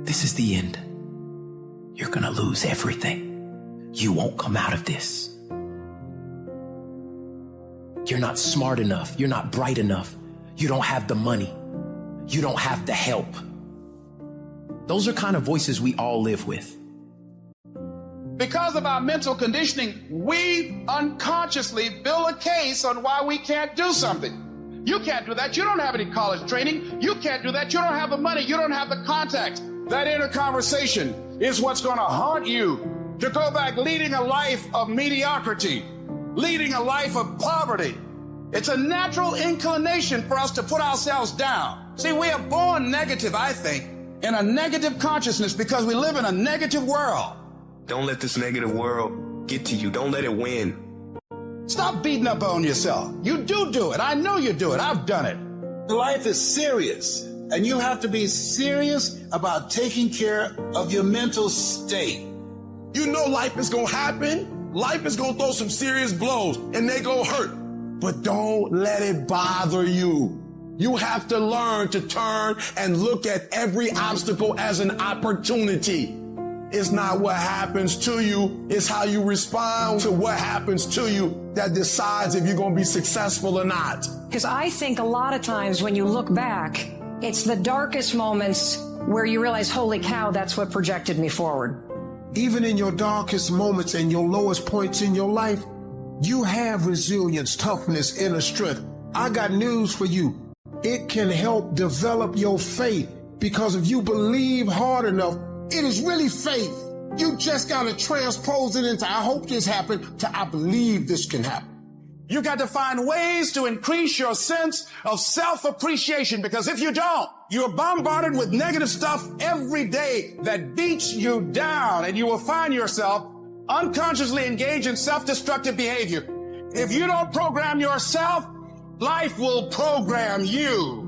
this is the end. You're gonna lose everything. You won't come out of this. You're not smart enough. You're not bright enough. You don't have the money. You don't have the help. Those are kind of voices we all live with. Because of our mental conditioning, we unconsciously build a case on why we can't do something. You can't do that. You don't have any college training. You can't do that. You don't have the money. You don't have the contacts. That inner conversation is what's going to haunt you to go back leading a life of mediocrity, leading a life of poverty. It's a natural inclination for us to put ourselves down. See, we are born negative, I think, in a negative consciousness because we live in a negative world. Don't let this negative world get to you. Don't let it win. Stop beating up on yourself. You do it. I know you do it. I've done it. Life is serious, and you have to be serious about taking care of your mental state. You know life is gonna happen. Life is gonna throw some serious blows, and they gonna hurt. But don't let it bother you. You have to learn to turn and look at every obstacle as an opportunity. It's not what happens to you, it's how you respond to what happens to you that decides if you're going to be successful or not. Because I think a lot of times when you look back, it's the darkest moments where you realize, holy cow, that's what projected me forward. Even in your darkest moments and your lowest points in your life, you have resilience, toughness, inner strength. I got news for you. It can help develop your faith, because if you believe hard enough, it is really faith. You just got to transpose it into I hope this happened to I believe this can happen. You got to find ways to increase your sense of self-appreciation, because if you don't, you're bombarded with negative stuff every day that beats you down, and you will find yourself unconsciously engaged in self-destructive behavior. If you don't program yourself, life will program you.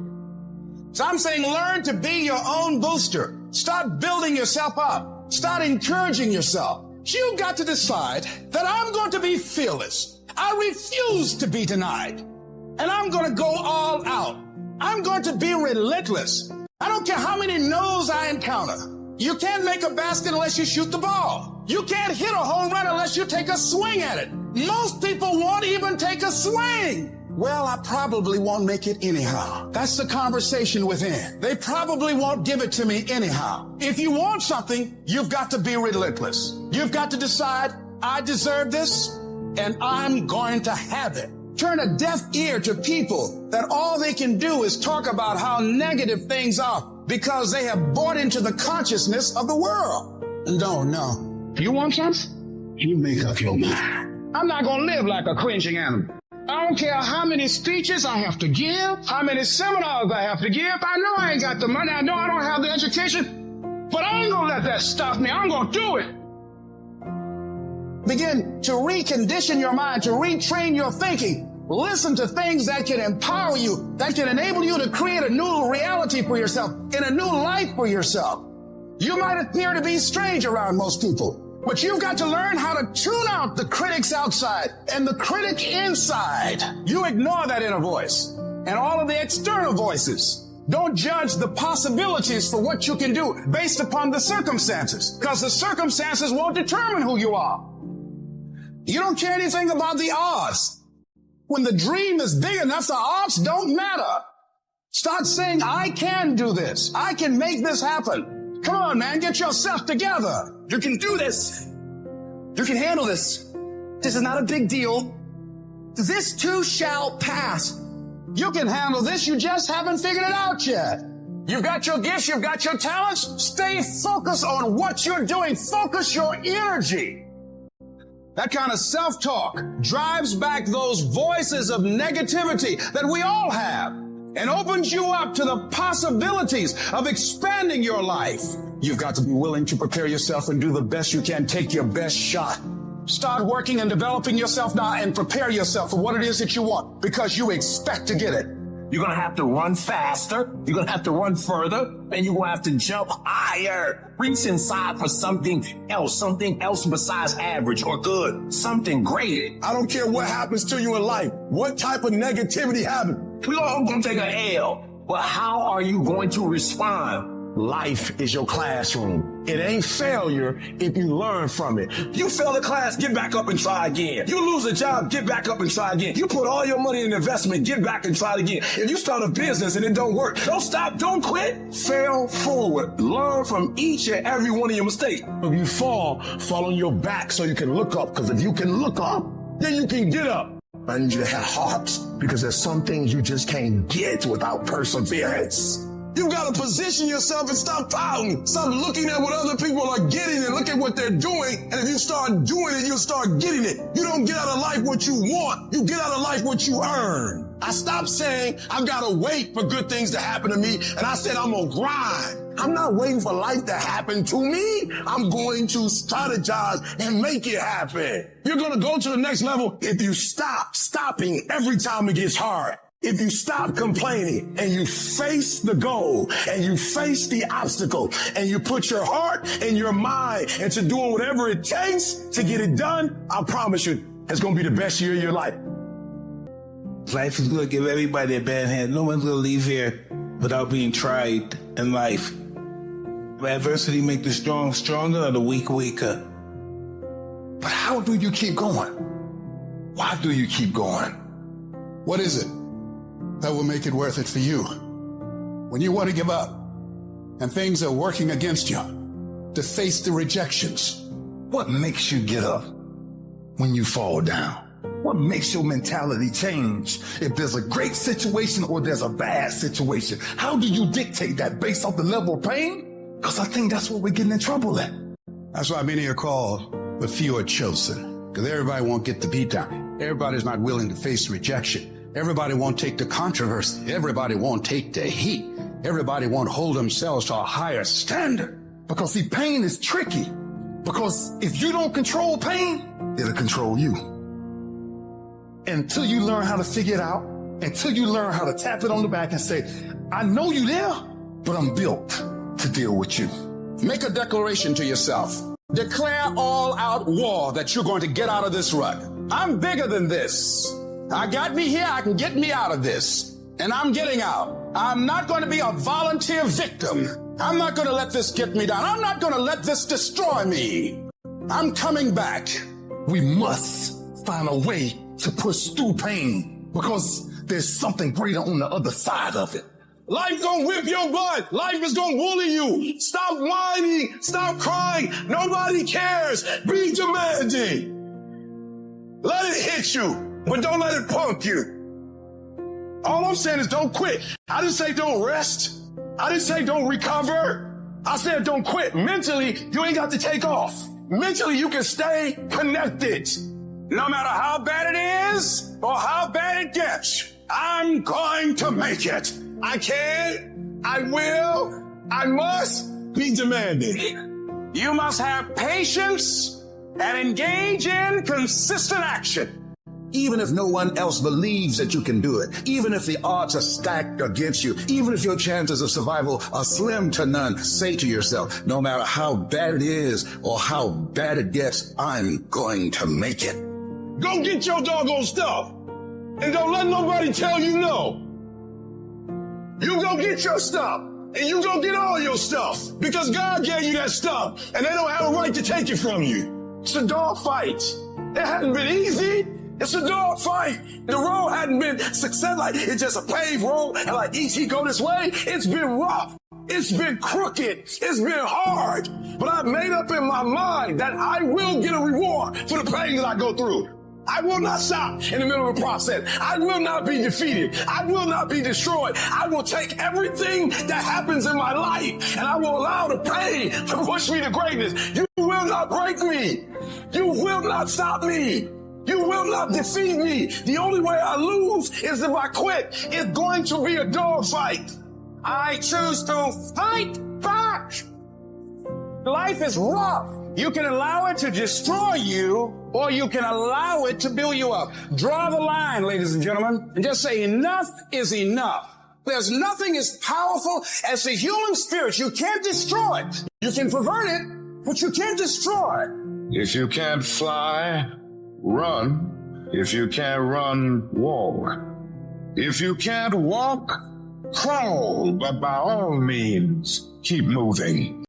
So I'm saying learn to be your own booster. Start building yourself up. Start encouraging yourself. You've got to decide that I'm going to be fearless. I refuse to be denied. And I'm going to go all out. I'm going to be relentless. I don't care how many no's I encounter. You can't make a basket unless you shoot the ball. You can't hit a home run unless you take a swing at it. Most people won't even take a swing. Well, I probably won't make it anyhow. That's the conversation within. They probably won't give it to me anyhow. If you want something, you've got to be relentless. You've got to decide, I deserve this, and I'm going to have it. Turn a deaf ear to people that all they can do is talk about how negative things are because they have bought into the consciousness of the world. No. You want something? You make up your mind. I'm not going to live like a cringing animal. I don't care how many speeches I have to give, how many seminars I have to give. I know I ain't got the money. I know I don't have the education, but I ain't going to let that stop me. I'm going to do it. Begin to recondition your mind, to retrain your thinking. Listen to things that can empower you, that can enable you to create a new reality for yourself, and a new life for yourself. You might appear to be strange around most people, but you've got to learn how to tune out the critics outside and the critic inside. You ignore that inner voice and all of the external voices. Don't judge the possibilities for what you can do based upon the circumstances, because the circumstances won't determine who you are. You don't care anything about the odds. When the dream is big enough, the odds don't matter. Start saying, I can do this. I can make this happen. Come on, man, get yourself together. You can do this. You can handle this. This is not a big deal. This too shall pass. You can handle this. You just haven't figured it out yet. You've got your gifts. You've got your talents. Stay focused on what you're doing. Focus your energy. That kind of self-talk drives back those voices of negativity that we all have and opens you up to the possibilities of expanding your life. You've got to be willing to prepare yourself and do the best you can. Take your best shot. Start working and developing yourself now and prepare yourself for what it is that you want, because you expect to get it. You're going to have to run faster. You're going to have to run further. And you're going to have to jump higher. Reach inside for something else besides average or good, something great. I don't care what happens to you in life, what type of negativity happens. We're all going to take an L. But how are you going to respond? Life is your classroom. It ain't failure if you learn from it. You fail a class, get back up and try again. You lose a job, get back up and try again. You put all your money in investment, get back and try again. If you start a business and it don't work, don't stop, don't quit. Fail forward. Learn from each and every one of your mistakes. If you fall on your back so you can look up, because if you can look up, then you can get up. I need you to have heart, because there's some things you just can't get without perseverance. You got to position yourself and stop pouting. Stop looking at what other people are getting and look at what they're doing. And if you start doing it, you'll start getting it. You don't get out of life what you want. You get out of life what you earn. I stopped saying I've got to wait for good things to happen to me. And I said I'm going to grind. I'm not waiting for life to happen to me. I'm going to strategize and make it happen. You're going to go to the next level if you stop stopping every time it gets hard. If you stop complaining and you face the goal and you face the obstacle and you put your heart and your mind into doing whatever it takes to get it done, I promise you, it's going to be the best year of your life. Life is going to give everybody a bad hand. No one's going to leave here without being tried in life. Adversity makes the strong stronger or the weak weaker. But how do you keep going? Why do you keep going? What is it that will make it worth it for you? When you want to give up and things are working against you, to face the rejections, what makes you get up when you fall down? What makes your mentality change if there's a great situation or there's a bad situation? How do you dictate that based off the level of pain? Because I think that's what we're getting in trouble at. That's why many are called, but few are chosen. Because everybody won't get the beat down. Everybody's not willing to face rejection. Everybody won't take the controversy. Everybody won't take the heat. Everybody won't hold themselves to a higher standard. Because see, pain is tricky. Because if you don't control pain, it'll control you. Until you learn how to figure it out, until you learn how to tap it on the back and say, I know you there, but I'm built to deal with you. Make a declaration to yourself. Declare all-out war that you're going to get out of this rut. I'm bigger than this. I got me here, I can get me out of this. And I'm getting out. I'm not going to be a volunteer victim. I'm not going to let this get me down. I'm not going to let this destroy me. I'm coming back. We must find a way to push through pain because there's something greater on the other side of it. Life gonna whip your butt. Life is gonna bully you. Stop whining. Stop crying. Nobody cares. Be demanding. Let it hit you, but don't let it punk you. All I'm saying is don't quit. I didn't say don't rest. I didn't say don't recover. I said don't quit. Mentally, you ain't got to take off. Mentally, you can stay connected. No matter how bad it is or how bad it gets, I'm going to make it. I can, I will, I must be demanding. You must have patience and engage in consistent action. Even if no one else believes that you can do it, even if the odds are stacked against you, even if your chances of survival are slim to none, say to yourself, no matter how bad it is or how bad it gets, I'm going to make it. Go get your doggone stuff and don't let nobody tell you no. You go get your stuff, and you go get all your stuff, because God gave you that stuff, and they don't have a right to take it from you. It's a dog fight. It hasn't been easy. It's a dog fight. The road hadn't been success, like it's just a paved road, and like E.T. go this way. It's been rough. It's been crooked. It's been hard. But I've made up in my mind that I will get a reward for the pain that I go through. I will not stop in the middle of the process. I will not be defeated. I will not be destroyed. I will take everything that happens in my life and I will allow the pain to push me to greatness. You will not break me. You will not stop me. You will not defeat me. The only way I lose is if I quit. It's going to be a dog fight. I choose to fight back. Life is rough. You can allow it to destroy you, or you can allow it to build you up. Draw the line, ladies and gentlemen, and just say enough is enough. There's nothing as powerful as the human spirit. You can't destroy it. You can pervert it, but you can't destroy it. If you can't fly, run. If you can't run, walk. If you can't walk, crawl. But by all means, keep moving.